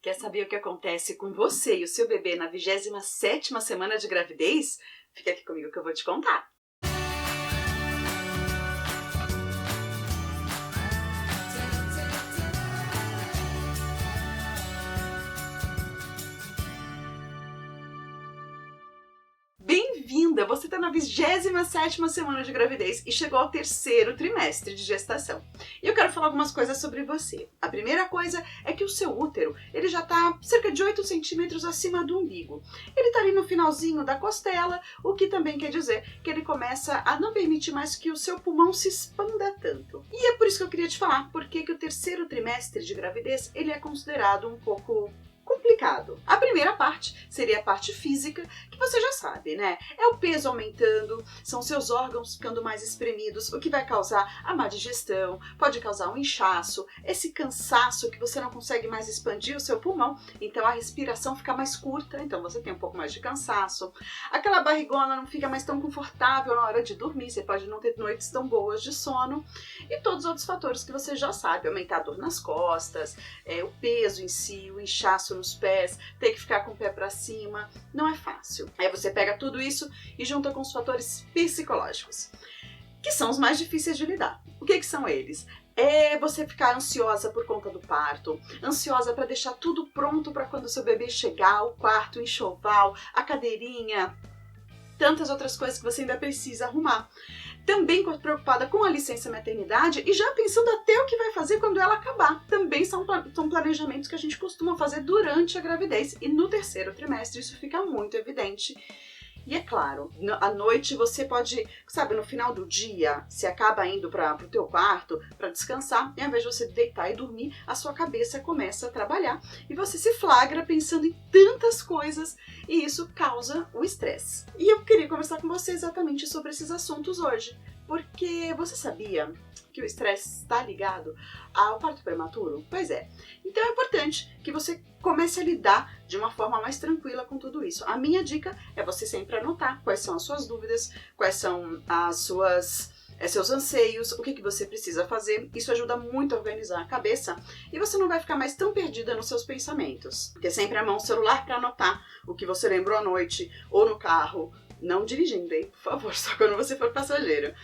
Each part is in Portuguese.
Quer saber o que acontece com você e o seu bebê na 27ª semana de gravidez? Fica aqui comigo que eu vou te contar. Bem-vinda! Você está na 27ª semana de gravidez e chegou ao 3º trimestre de gestação. E eu quero falar algumas coisas sobre você. A primeira coisa é que o seu útero, ele já está cerca de 8 centímetros acima do umbigo. Ele está ali no finalzinho da costela, o que também quer dizer que ele começa a não permitir mais que o seu pulmão se expanda tanto. E é por isso que eu queria te falar porque o 3º trimestre de gravidez, ele é considerado um pouco complicado. A primeira parte seria a parte física, que você já sabe, né? É o peso aumentando, são seus órgãos ficando mais espremidos, o que vai causar a má digestão, pode causar um inchaço, esse cansaço que você não consegue mais expandir o seu pulmão, então a respiração fica mais curta, então você tem um pouco mais de cansaço. Aquela barrigona não fica mais tão confortável na hora de dormir, você pode não ter noites tão boas de sono, e todos os outros fatores que você já sabe, aumentar a dor nas costas, o peso em si, o inchaço nos pés, ter que ficar com o pé para cima, não é fácil. Aí você pega tudo isso e junta com os fatores psicológicos, que são os mais difíceis de lidar. O que são eles? É você ficar ansiosa por conta do parto, ansiosa para deixar tudo pronto para quando seu bebê chegar, o quarto, o enxoval, a cadeirinha, tantas outras coisas que você ainda precisa arrumar. Também preocupada com a licença maternidade e já pensando até o que vai fazer quando ela acabar. Também são planejamentos que a gente costuma fazer durante a gravidez e no 3º trimestre isso fica muito evidente. E é claro, à noite você pode, sabe, no final do dia, você acaba indo para o teu quarto para descansar, e ao invés de você deitar e dormir, a sua cabeça começa a trabalhar e você se flagra pensando em tantas coisas e isso causa o estresse. E eu queria conversar com você exatamente sobre esses assuntos hoje, porque você sabia que o estresse está ligado ao parto prematuro? Pois é. Então é importante que você comece a lidar de uma forma mais tranquila com tudo isso. A minha dica é você sempre anotar quais são as suas dúvidas, quais são seus anseios, o que você precisa fazer. Isso ajuda muito a organizar a cabeça e você não vai ficar mais tão perdida nos seus pensamentos. Ter sempre à mão o celular para anotar o que você lembrou à noite ou no carro. Não dirigindo, hein? Por favor, só quando você for passageiro.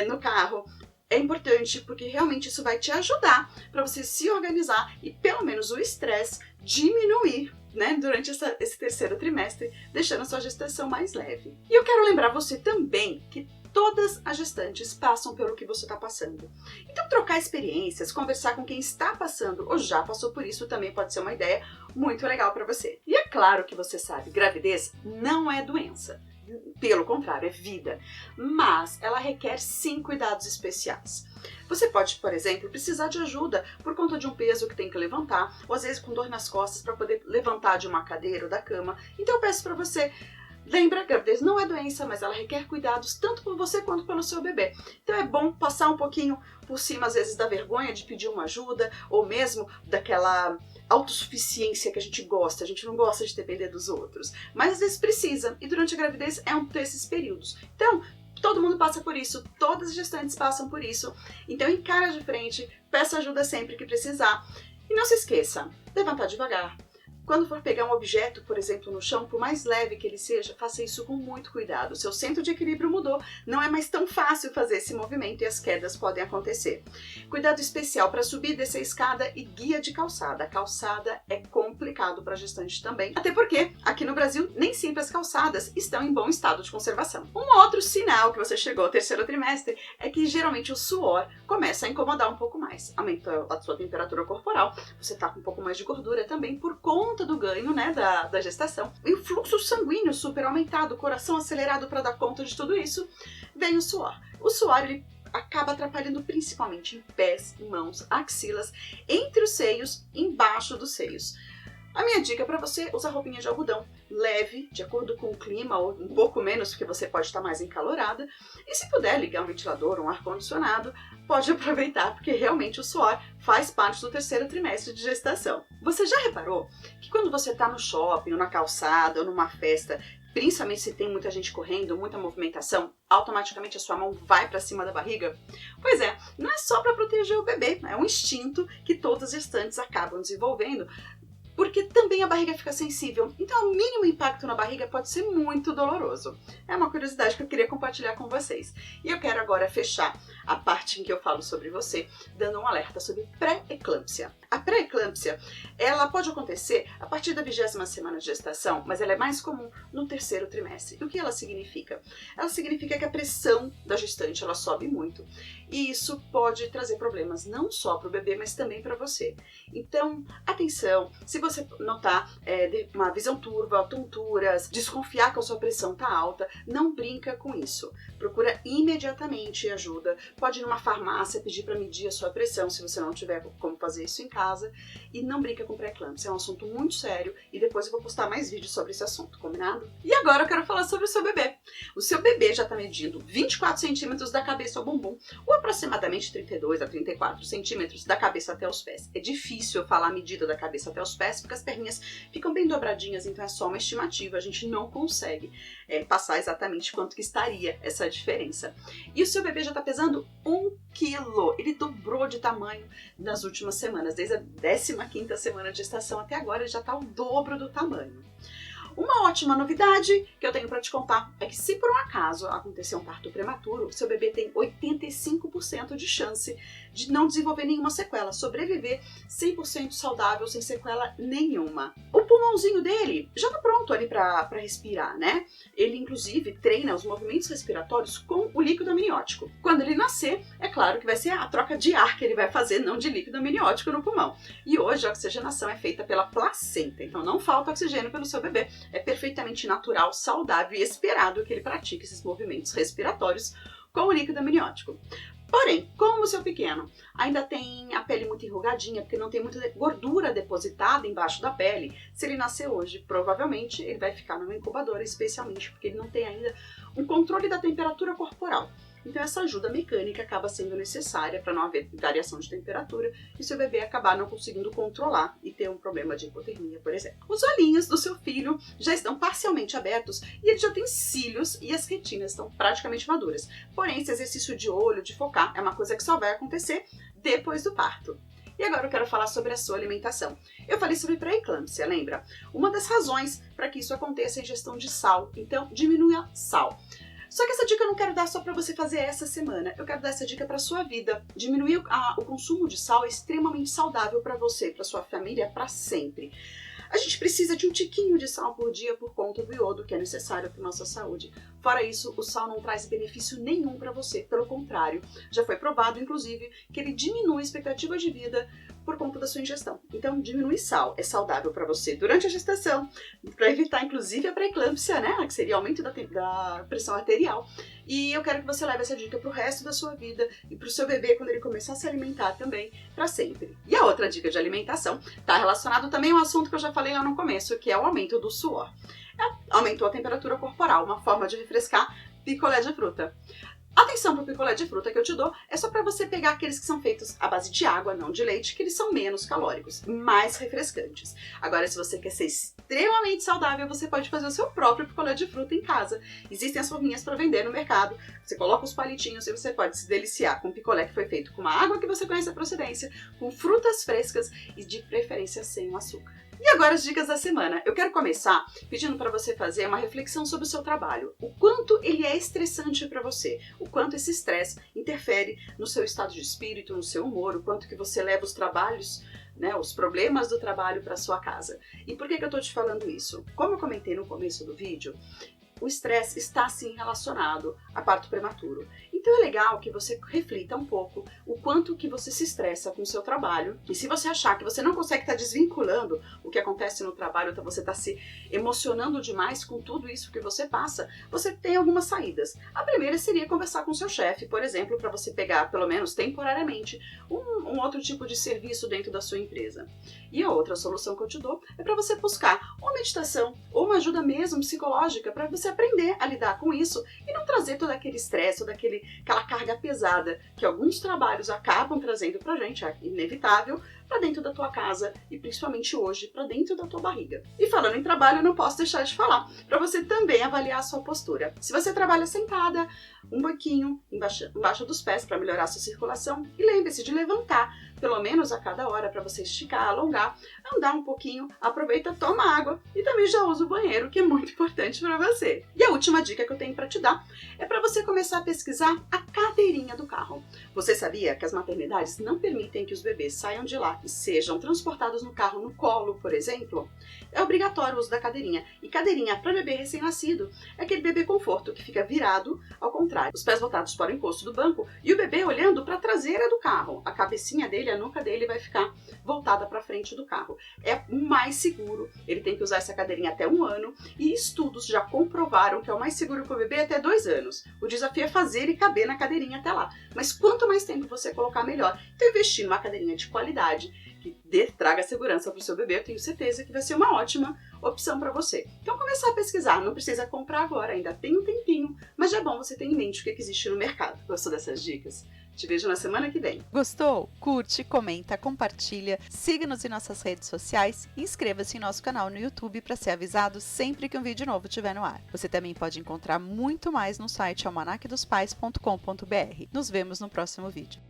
No carro. É importante porque realmente isso vai te ajudar para você se organizar e pelo menos o estresse diminuir, né, durante esse 3º trimestre, deixando a sua gestação mais leve. E eu quero lembrar você também que todas as gestantes passam pelo que você está passando. Então trocar experiências, conversar com quem está passando ou já passou por isso também pode ser uma ideia muito legal para você. E é claro que você sabe, gravidez não é doença. Pelo contrário, é vida, mas ela requer sim cuidados especiais. Você pode, por exemplo, precisar de ajuda por conta de um peso que tem que levantar, ou às vezes com dor nas costas para poder levantar de uma cadeira ou da cama. Então eu peço para você, lembra, gravidez não é doença, mas ela requer cuidados tanto por você quanto pelo seu bebê. Então é bom passar um pouquinho por cima, às vezes, da vergonha de pedir uma ajuda, ou mesmo daquela autossuficiência que a gente não gosta de depender dos outros, mas às vezes precisa, e durante a gravidez é um desses períodos. Então, todo mundo passa por isso, todas as gestantes passam por isso, então encara de frente, peça ajuda sempre que precisar, e não se esqueça, levantar devagar. Quando for pegar um objeto, por exemplo, no chão, por mais leve que ele seja, faça isso com muito cuidado. O seu centro de equilíbrio mudou, não é mais tão fácil fazer esse movimento e as quedas podem acontecer. Cuidado especial para subir e descer a escada e guia de calçada. A calçada é complicado para a gestante também, até porque aqui no Brasil nem sempre as calçadas estão em bom estado de conservação. Um outro sinal que você chegou ao 3º trimestre é que geralmente o suor começa a incomodar um pouco mais. Aumenta a sua temperatura corporal, você está com um pouco mais de gordura também por conta do ganho, né, da gestação. E o fluxo sanguíneo super aumentado, o coração acelerado para dar conta de tudo isso, vem o suor. O suor, ele acaba atrapalhando principalmente em pés, mãos, axilas, entre os seios, embaixo dos seios. A minha dica para você, usar roupinha de algodão leve, de acordo com o clima, ou um pouco menos, porque você pode estar mais encalorada. E se puder ligar um ventilador, um ar-condicionado, pode aproveitar, porque realmente o suor faz parte do 3º trimestre de gestação. Você já reparou que quando você está no shopping, ou na calçada, ou numa festa, principalmente se tem muita gente correndo, muita movimentação, automaticamente a sua mão vai para cima da barriga? Pois é, não é só para proteger o bebê, é um instinto que todas as gestantes acabam desenvolvendo porque também a barriga fica sensível. Então, o mínimo impacto na barriga pode ser muito doloroso. É uma curiosidade que eu queria compartilhar com vocês. E eu quero agora fechar a parte em que eu falo sobre você, dando um alerta sobre pré-eclâmpsia. A pré-eclâmpsia, ela pode acontecer a partir da 20ª semana de gestação, mas ela é mais comum no 3º trimestre. E o que ela significa? Ela significa que a pressão da gestante ela sobe muito. E isso pode trazer problemas não só para o bebê, mas também para você. Então, atenção, se você notar uma visão turva, tonturas, desconfiar que a sua pressão está alta, não brinca com isso. Procura imediatamente ajuda. Pode ir numa farmácia pedir para medir a sua pressão, se você não tiver como fazer isso em casa. E não brinca com pré-eclâmpsia, é um assunto muito sério e depois eu vou postar mais vídeos sobre esse assunto, combinado? E agora eu quero falar sobre o seu bebê. O seu bebê já está medindo 24 centímetros da cabeça ao bumbum, ou aproximadamente 32 a 34 centímetros da cabeça até os pés. É difícil eu falar a medida da cabeça até os pés, porque as perninhas ficam bem dobradinhas, então é só uma estimativa, a gente não consegue passar exatamente quanto que estaria essa diferença. E o seu bebê já está pesando 1 quilo, ele dobrou de tamanho nas últimas semanas, desde a 15ª semana de gestação até agora ele já está o dobro do tamanho. Uma ótima novidade que eu tenho para te contar é que se por um acaso acontecer um parto prematuro, seu bebê tem 85% de chance de não desenvolver nenhuma sequela, sobreviver 100% saudável, sem sequela nenhuma. O pulmãozinho dele já tá pronto ali para respirar, né? Ele inclusive treina os movimentos respiratórios com o líquido amniótico. Quando ele nascer, é claro que vai ser a troca de ar que ele vai fazer, não de líquido amniótico no pulmão. E hoje a oxigenação é feita pela placenta, então não falta oxigênio pelo seu bebê. É perfeitamente natural, saudável e esperado que ele pratique esses movimentos respiratórios com o líquido amniótico. Porém, como o seu pequeno ainda tem a pele muito enrugadinha, porque não tem muita gordura depositada embaixo da pele, se ele nascer hoje, provavelmente ele vai ficar numa incubadora, especialmente porque ele não tem ainda um controle da temperatura corporal. Então essa ajuda mecânica acaba sendo necessária para não haver variação de temperatura e seu bebê acabar não conseguindo controlar e ter um problema de hipotermia, por exemplo. Os olhinhos do seu filho já estão parcialmente abertos e ele já tem cílios e as retinas estão praticamente maduras. Porém, esse exercício de olho, de focar, é uma coisa que só vai acontecer depois do parto. E agora eu quero falar sobre a sua alimentação. Eu falei sobre pré-eclâmpsia, lembra? Uma das razões para que isso aconteça é a ingestão de sal, então diminua sal. Só que essa dica eu não quero dar só para você fazer essa semana, eu quero dar essa dica para sua vida. Diminuir o consumo de sal é extremamente saudável para você, para sua família, para sempre. A gente precisa de um tiquinho de sal por dia por conta do iodo que é necessário para nossa saúde. Fora isso, o sal não traz benefício nenhum para você, pelo contrário, já foi provado, inclusive, que ele diminui a expectativa de vida por conta da sua ingestão. Então, diminuir sal é saudável para você durante a gestação, para evitar, inclusive, a pré-eclâmpsia, né, que seria aumento da pressão arterial. E eu quero que você leve essa dica para o resto da sua vida e para o seu bebê quando ele começar a se alimentar também, para sempre. E a outra dica de alimentação está relacionado também ao assunto que eu já falei lá no começo, que é o aumento do suor. Aumentou a temperatura corporal, uma forma de refrescar picolé de fruta. Atenção para o picolé de fruta que eu te dou é só para você pegar aqueles que são feitos à base de água, não de leite, que eles são menos calóricos, mais refrescantes. Agora, se você quer ser extremamente saudável, você pode fazer o seu próprio picolé de fruta em casa. Existem as forminhas para vender no mercado. Você coloca os palitinhos e você pode se deliciar com um picolé que foi feito com uma água que você conhece a procedência, com frutas frescas e de preferência sem o açúcar. E agora as dicas da semana. Eu quero começar pedindo para você fazer uma reflexão sobre o seu trabalho. O quanto ele é estressante para você, o quanto esse estresse interfere no seu estado de espírito, no seu humor, o quanto que você leva os trabalhos, né, os problemas do trabalho para sua casa. E por que eu estou te falando isso? Como eu comentei no começo do vídeo, o estresse está sim relacionado a parto prematuro. Então é legal que você reflita um pouco o quanto que você se estressa com o seu trabalho. E se você achar que você não consegue estar desvinculando o que acontece no trabalho, então você está se emocionando demais com tudo isso que você passa, você tem algumas saídas. A primeira seria conversar com o seu chefe, por exemplo, para você pegar, pelo menos temporariamente, um outro tipo de serviço dentro da sua empresa. E a outra solução que eu te dou é para você buscar uma meditação ou uma ajuda mesmo psicológica para você aprender a lidar com isso e não trazer todo aquele estresse, toda aquela carga pesada que alguns trabalhos acabam trazendo pra gente, é inevitável, para dentro da tua casa e principalmente hoje para dentro da tua barriga. E falando em trabalho, eu não posso deixar de falar para você também avaliar a sua postura. Se você trabalha sentada, um banquinho embaixo dos pés para melhorar a sua circulação e lembre-se de levantar pelo menos a cada hora, para você esticar, alongar, andar um pouquinho, aproveita, toma água e também já usa o banheiro, que é muito importante para você. E a última dica que eu tenho para te dar é para você começar a pesquisar a cadeirinha do carro. Você sabia que as maternidades não permitem que os bebês saiam de lá e sejam transportados no carro no colo, por exemplo? É obrigatório o uso da cadeirinha. E cadeirinha para bebê recém-nascido é aquele bebê conforto que fica virado ao contrário, os pés voltados para o encosto do banco e o bebê olhando para a traseira do carro. A cabecinha dele, a nuca dele vai ficar voltada para frente do carro. É o mais seguro. Ele tem que usar essa cadeirinha até 1 ano e estudos já comprovaram que é o mais seguro para o bebê até 2 anos. O desafio é fazer ele caber na cadeirinha até lá. Mas quanto mais tempo você colocar, melhor. Então, investir numa cadeirinha de qualidade que traga segurança para o seu bebê, eu tenho certeza que vai ser uma ótima opção para você. Então, começar a pesquisar. Não precisa comprar agora, ainda tem um tempinho, mas já é bom você ter em mente o que existe no mercado. Gostou dessas dicas? Te vejo na semana que vem. Gostou? Curte, comenta, compartilha, siga-nos em nossas redes sociais e inscreva-se em nosso canal no YouTube para ser avisado sempre que um vídeo novo estiver no ar. Você também pode encontrar muito mais no site almanacdospais.com.br. Nos vemos no próximo vídeo.